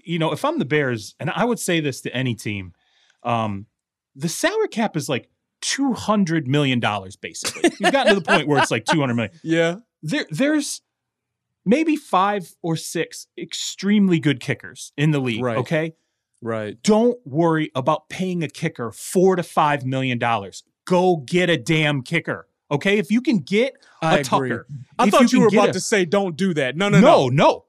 if I'm the Bears, and I would say this to any team, the salary cap is like $200 million, basically. We've gotten to the point where it's like $200 million. Yeah. There's maybe 5 or 6 extremely good kickers in the league, right. Okay? Right. Don't worry about paying a kicker $4 to $5 million. Go get a damn kicker. Okay, if you can get a Tucker. I thought you were about to say don't do that. No.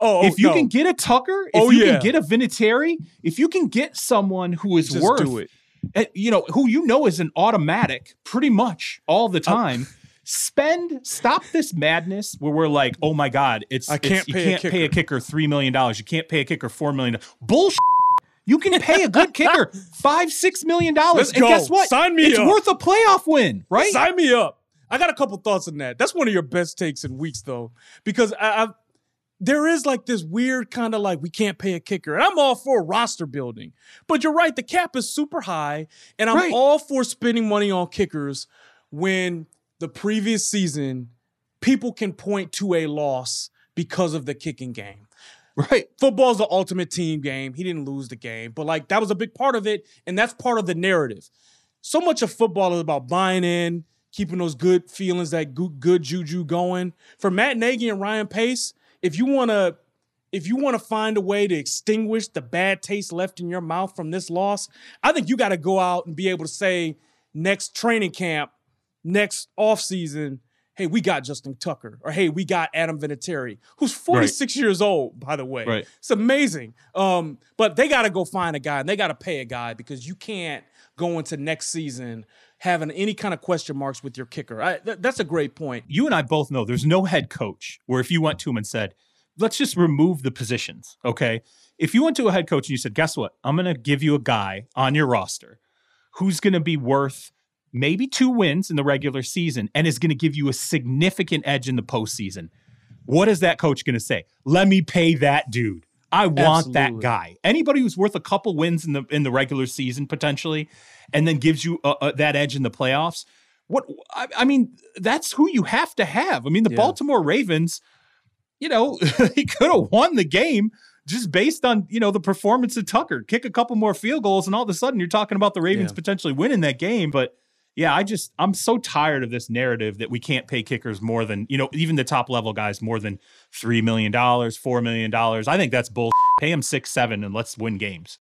Oh, if you can get a Tucker, if you can get a Vinatieri, if you can get someone who is just worth, do it. Who is an automatic pretty much all the time. Stop this madness where we're like, oh my God, you can't pay a kicker $3 million. You can't pay a kicker $4 million. Bullshit. You can pay a good kicker $5-6 million. Let's and go. Guess what? Sign me it's up. Worth a playoff win, right? Sign me up. I got a couple thoughts on that. That's one of your best takes in weeks, though, because there is like this weird kind of like we can't pay a kicker. And I'm all for roster building. But you're right. The cap is super high. And I'm all for spending money on kickers when the previous season people can point to a loss because of the kicking game. Right. Football's the ultimate team game. He didn't lose the game. But like that was a big part of it. And that's part of the narrative. So much of football is about buying in, keeping those good feelings, that good juju going. For Matt Nagy and Ryan Pace, if you want to find a way to extinguish the bad taste left in your mouth from this loss, I think you got to go out and be able to say next training camp, next offseason, hey, we got Justin Tucker, or hey, we got Adam Vinatieri, who's 46 years old, by the way. Right. It's amazing. But they got to go find a guy, and they got to pay a guy because you can't go into next season having any kind of question marks with your kicker. That's a great point. You and I both know there's no head coach where if you went to him and said, let's just remove the positions, okay? If you went to a head coach and you said, guess what? I'm going to give you a guy on your roster who's going to be worth maybe 2 wins in the regular season and is going to give you a significant edge in the postseason. What is that coach going to say? Let me pay that dude. I want that guy. Anybody who's worth a couple wins in the regular season potentially, and then gives you that edge in the playoffs. I mean, that's who you have to have. I mean, the Baltimore Ravens, he could have won the game just based on, the performance of Tucker. Kick a couple more field goals, and all of a sudden you're talking about the Ravens potentially winning that game. But yeah, I'm so tired of this narrative that we can't pay kickers more than, even the top level guys more than $3 million, $4 million. I think that's bullshit. Pay them 6, 7, and let's win games.